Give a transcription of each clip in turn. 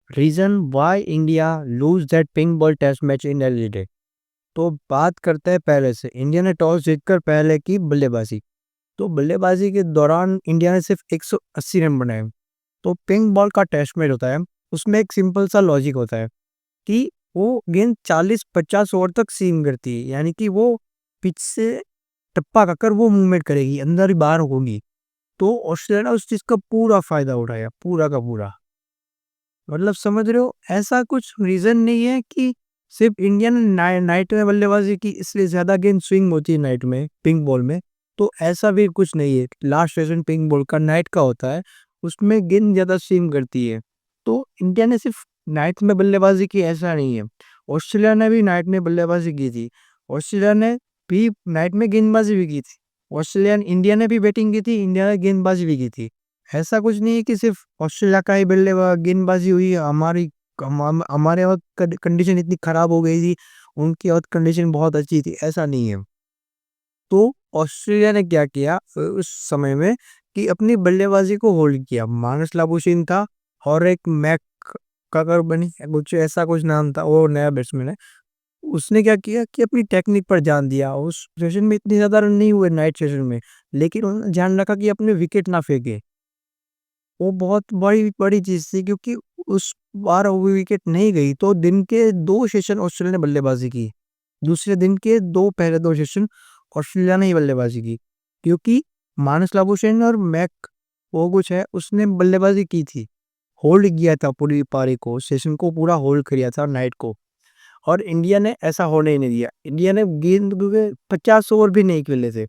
Reason why India lose that pink ball test match in LED. तो बात करते हैं पहले से। इंडिया ने टॉस जीतकर पहले की बल्लेबाजी। तो बल्लेबाजी के दौरान इंडिया ने सिर्फ 180 रन बनाए। तो पिंक बॉल का टेस्ट मैच होता है, उसमें एक सिंपल सा लॉजिक होता है कि वो गेंद 40-50 ओवर तक सीम करती है, यानी कि वो पिच से टप्पा खाकर वो मूवमेंट करेगी, अंदर ही बाहर होगी। तो ऑस्ट्रेलिया ने उस चीज का पूरा फायदा उठाया, पूरा का पूरा। मतलब समझ रहे हो, ऐसा कुछ रीजन नहीं है कि सिर्फ इंडियन नाइट में बल्लेबाजी की इसलिए ज्यादा गेंद स्विंग होती है नाइट में पिंक बॉल में। तो ऐसा भी कुछ नहीं है, लास्ट सेशन पिंक बॉल का नाइट का होता है, उसमें गेंद ज्यादा स्विंग करती है। तो इंडिया ने सिर्फ नाइट में बल्लेबाजी की ऐसा नहीं है, ऑस्ट्रेलिया ने भी नाइट में बल्लेबाजी की थी। ऑस्ट्रेलिया ने भी नाइट में गेंदबाजी भी की थी। ऑस्ट्रेलिया इंडिया ने भी बैटिंग की थी, इंडिया ने गेंदबाजी भी की थी। ऐसा कुछ नहीं है कि सिर्फ ऑस्ट्रेलिया का ही गेंदबाजी हुई, हमारे वक्त कंडीशन इतनी खराब हो गई थी, उनकी वक्त कंडीशन बहुत अच्छी थी, ऐसा नहीं है। तो ऑस्ट्रेलिया ने क्या किया उस समय में कि अपनी बल्लेबाजी को होल्ड किया। मानस लाबुशिन था और एक मैक काकर बनी कुछ ऐसा कुछ नाम था, वो नया बैट्समैन है। उसने क्या किया कि अपनी टेक्निक पर ध्यान दिया। उस सेशन में इतने ज्यादा रन नहीं हुए नाइट सेशन में, लेकिन उन्होंने ध्यान रखा कि अपने विकेट ना फेंके। वो बहुत बड़ी बड़ी चीज थी, क्योंकि उस बार वो विकेट नहीं गई तो दिन के 2 सेशन ऑस्ट्रेलिया ने बल्लेबाजी की। दूसरे दिन के पहले 2 सेशन ऑस्ट्रेलिया ने ही बल्लेबाजी की, क्योंकि मानस लाबुशेन और मैक वो कुछ है उसने बल्लेबाजी की थी। होल्ड किया था पूरी पारी को, सेशन को पूरा होल्ड किया था नाइट को। और इंडिया ने ऐसा होने ही नहीं दिया। इंडिया ने गेंद पे 50 ओवर भी नहीं खेले थे।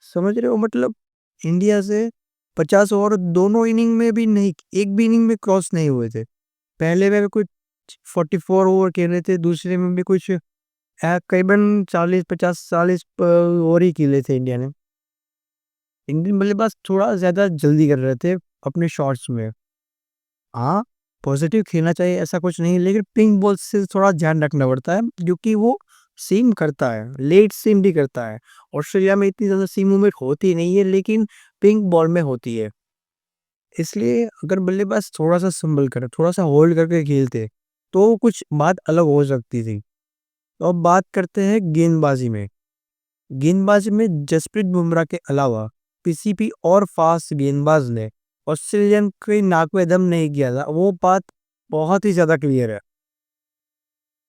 समझ रहे हो, मतलब इंडिया से 50 ओवर दोनों इनिंग में भी नहीं, एक भी इनिंग में क्रॉस नहीं हुए थे। पहले में भी कुछ 44 ओवर खेले थे, दूसरे में भी कुछ करीबन 40-50-40 ओवर ही खेले थे इंडिया ने। इंडियन बल्लेबाज थोड़ा ज्यादा जल्दी कर रहे थे अपने शॉट्स में। हाँ, पॉजिटिव खेलना चाहिए ऐसा कुछ नहीं, लेकिन पिंक बॉल से थोड़ा ध्यान रखना पड़ता है, क्योंकि वो सीम करता है, लेट सीम भी करता है। ऑस्ट्रेलिया में इतनी ज्यादा सीम मूवमेंट होती नहीं है, लेकिन पिंक बॉल में होती है। इसलिए अगर बल्लेबाज थोड़ा सा संभल कर, थोड़ा सा होल्ड करके खेलते, तो कुछ बात अलग हो सकती थी। तो अब बात करते हैं गेंदबाजी में। गेंदबाजी में जसप्रीत बुमराह के अलावा किसी भी और फास्ट गेंदबाज ने ऑस्ट्रेलियन के नाक में दम नहीं किया था, वो बात बहुत ही ज्यादा क्लियर है।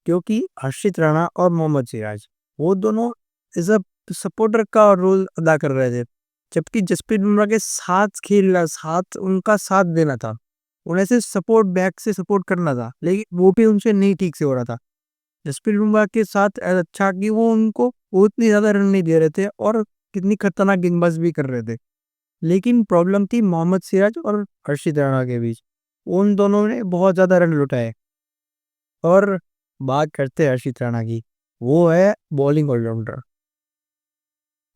क्योंकि हर्षित राणा और मोहम्मद सिराज, वो दोनों एज अ सपोर्टर का रोल अदा कर रहे थे, जबकि जसप्रीत बुमराह के साथ खेलना, साथ उनका साथ देना था। उन्हें सिर्फ सपोर्ट बैक से सपोर्ट करना था, लेकिन वो भी उनसे नहीं ठीक से हो रहा था। जसप्रीत बुमराह के साथ अच्छा कि वो उनको उतनी ज्यादा रन नहीं दे रहे थे और कितनी खतरनाक गेंदबाज भी कर रहे थे। लेकिन प्रॉब्लम थी मोहम्मद सिराज और हर्षित राणा के बीच। उन दोनों ने बहुत ज्यादा रन लुटाए। और बात करते हैं हर्षित राणा की, वो है बॉलिंग ऑलराउंडर।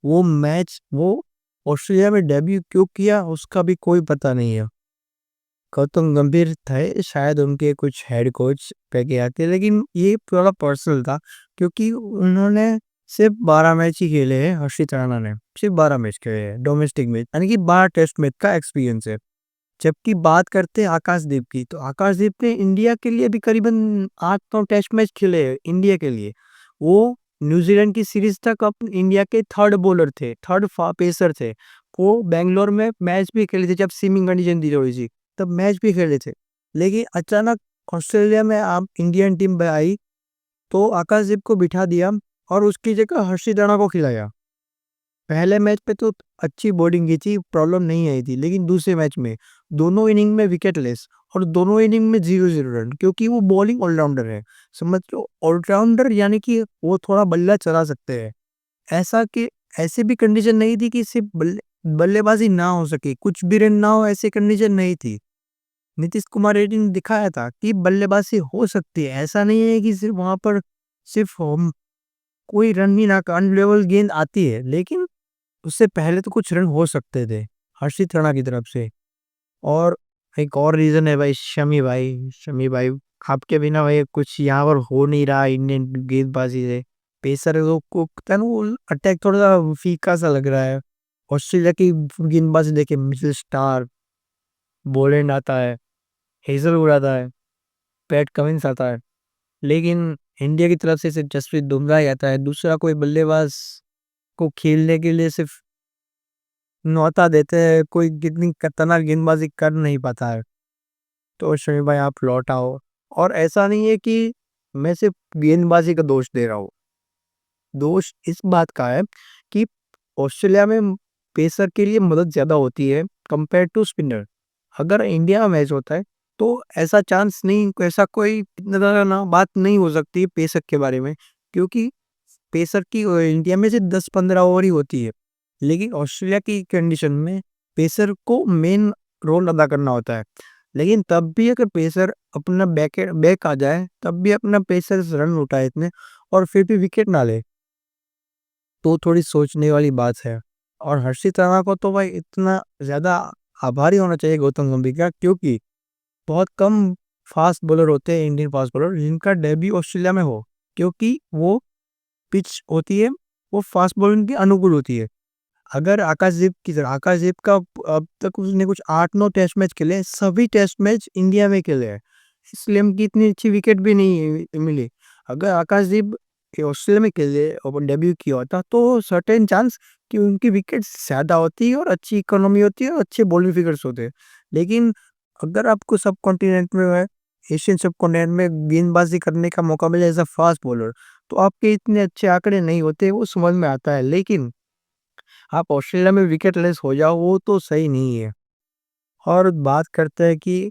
वो ऑस्ट्रेलिया में डेब्यू क्यों किया उसका भी कोई पता नहीं है। गौतम गंभीर थे शायद उनके कुछ हेड कोच पे गया थे, लेकिन ये थोड़ा पर्सनल था, क्योंकि उन्होंने सिर्फ 12 मैच ही खेले हैं। हर्षित राणा ने सिर्फ 12 मैच खेले हैं डोमेस्टिक मैच, यानी कि 12 टेस्ट मैच का एक्सपीरियंस है। जबकि बात करते हैं आकाशदीप की, तो आकाशदीप ने इंडिया के लिए भी करीबन 8-9 टेस्ट मैच खेले हैं इंडिया के लिए। वो न्यूजीलैंड की सीरीज तक अपने इंडिया के थर्ड बॉलर थे, थर्ड पेसर थे। वो बैंगलोर में मैच भी खेले थे, जब सीमिंग कंडीशन दी हुई थी तब मैच भी खेले थे। लेकिन अचानक ऑस्ट्रेलिया में आप इंडियन टीम पे आई, तो आकाशदीप को बिठा दिया और उसकी जगह हर्षित राणा को खिलाया। पहले मैच पे तो अच्छी बॉलिंग की थी, प्रॉब्लम नहीं आई थी, लेकिन दूसरे मैच में दोनों इनिंग में विकेट लेस और दोनों इनिंग में 0-0 रन, क्योंकि वो बॉलिंग ऑलराउंडर है। समझ लो, ऑलराउंडर यानी कि वो थोड़ा बल्ला चला सकते हैं। ऐसा कि ऐसे भी कंडीशन नहीं थी कि सिर्फ बल्लेबाजी ना हो सके, कुछ भी रन ना हो, ऐसी कंडीशन नहीं थी। नीतीश कुमार रेड्डी ने दिखाया था कि बल्लेबाजी हो सकती है। ऐसा नहीं है कि सिर्फ वहां पर सिर्फ हम कोई रन ही ना, अनलेवल गेंद आती है, लेकिन उससे पहले तो कुछ रन हो सकते थे हर्षित राणा की तरफ से। और एक और रीजन है भाई, शमी भाई आपके बिना भाई कुछ यहाँ पर हो नहीं रहा इंडियन गेंदबाजी से। पेसर को पता नहीं, वो अटैक थोड़ा सा फीका सा लग रहा है। ऑस्ट्रेलिया की गेंदबाजी देखे, मिचेल स्टार, बोलेंड आता है, हेजल उड़ाता है। पैट कमिंस आता है, लेकिन इंडिया की तरफ से सिर्फ जसप्रीत बुमराह ही आता है। दूसरा कोई बल्लेबाज को खेलने के लिए सिर्फ न्योता देते हैं, कोई कितनी खतरनाक गेंदबाजी कर नहीं पाता है। तो शमी भाई आप लौट आओ। और ऐसा नहीं है कि मैं सिर्फ गेंदबाजी का दोष दे रहा हूँ, दोष इस बात का है कि ऑस्ट्रेलिया में पेसर के लिए मदद ज़्यादा होती है कंपेयर टू स्पिनर। अगर इंडिया में मैच होता है तो ऐसा चांस नहीं, ऐसा कोई इतना ज़्यादा ना बात नहीं हो सकती है पेसर के बारे में, क्योंकि पेसर की इंडिया में से 10-15 ओवर ही होती है। लेकिन ऑस्ट्रेलिया की कंडीशन में पेसर को मेन रोल अदा करना होता है। लेकिन तब भी अगर पेसर अपना बैक आ जाए, तब भी अपना पेसर रन उठाए इतने और फिर भी विकेट ना ले, तो थोड़ी सोचने वाली बात है। और हर्षित राणा को तो भाई इतना ज़्यादा आभारी होना चाहिए गौतम गंभीर का, क्योंकि बहुत कम फास्ट बॉलर होते हैं इंडियन फास्ट बॉलर जिनका डेब्यू ऑस्ट्रेलिया में हो, क्योंकि वो पिच होती है वो फास्ट बॉलिंग के अनुकूल होती है। अगर आकाशदीप की तरह, आकाशदीप का अब तक उसने कुछ 8-9 टेस्ट मैच खेले हैं, सभी टेस्ट मैच इंडिया में खेले हैं, इसलिए उनकी इतनी अच्छी विकेट भी नहीं मिली। अगर आकाशदीप ऑस्ट्रेलिया में खेले और डेब्यू किया होता तो सर्टेन चांस कि उनकी विकेट ज़्यादा होती है और अच्छी इकोनॉमी होती है और अच्छे बॉलिंग फिगर्स होते हैं। लेकिन अगर आपको सब कॉन्टिनेंट में है, एशियन सब कॉन्टिनेंट में गेंदबाजी करने का मौका मिले एज अ फास्ट बॉलर, तो आपके इतने अच्छे आंकड़े नहीं होते, वो समझ में आता है। लेकिन आप ऑस्ट्रेलिया में विकेट लेस हो जाओ, वो तो सही नहीं है। और बात करते हैं कि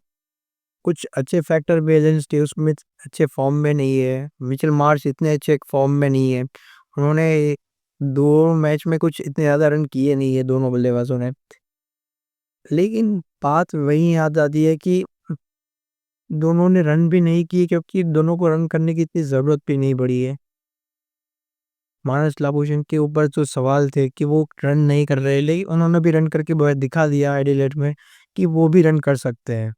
कुछ अच्छे फैक्टर भी है, जैसे स्टीव स्मिथ अच्छे फॉर्म में नहीं है, मिचेल मार्श इतने अच्छे फॉर्म में नहीं है, उन्होंने दो मैच में कुछ इतने ज़्यादा रन किए नहीं है दोनों बल्लेबाजों ने। लेकिन बात वही याद आती है कि दोनों ने रन भी नहीं किए, क्योंकि दोनों को रन करने की इतनी ज़रूरत भी नहीं पड़ी है। मानस लाबुशेन के ऊपर जो सवाल थे कि वो रन नहीं कर रहे, लेकिन उन्होंने भी रन करके बहुत दिखा दिया एडिलेड में कि वो भी रन कर सकते हैं।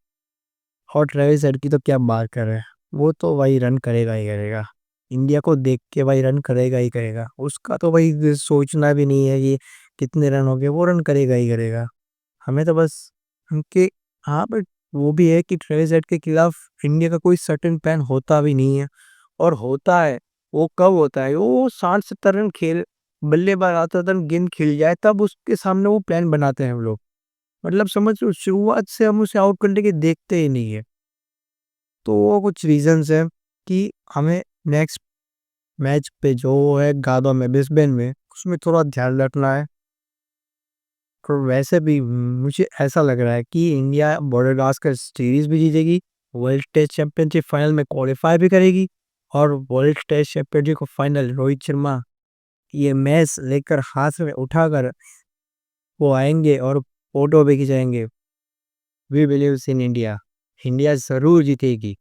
और ट्रेविस हेड की तो क्या बात कर रहे हैं, वो तो भाई रन करेगा ही करेगा, इंडिया को देख के भाई रन करेगा ही करेगा, उसका तो भाई सोचना भी नहीं है कि कितने रन हो गए, वो रन करेगा ही करेगा। हमें तो बस उनके, हाँ बट वो भी है कि ट्रेविस हेड के खिलाफ इंडिया का कोई सर्टेन प्लान होता भी नहीं है, और होता है वो कब होता है, वो 60-70 रन खेल बल्लेबाज आता था, गेंद खिल जाए तब उसके सामने वो प्लान बनाते हैं हम लोग। मतलब समझ लो शुरुआत से हम उसे आउट करने के देखते ही नहीं है। तो वो कुछ रीजंस है कि हमें नेक्स्ट मैच पे जो है गादो में ब्रिस्बेन में उसमें थोड़ा ध्यान रखना है। और वैसे भी मुझे ऐसा लग रहा है कि इंडिया बॉर्डर गावस्कर सीरीज भी जीतेगी, वर्ल्ड टेस्ट चैंपियनशिप फाइनल में क्वालिफाई भी करेगी, और वर्ल्ड टेस्ट चैंपियनशिप को फाइनल रोहित शर्मा ये मैच लेकर हाथ में उठाकर वो आएंगे और फोटो भी खिंचाएंगे। We believe in India, India जरूर जीतेगी।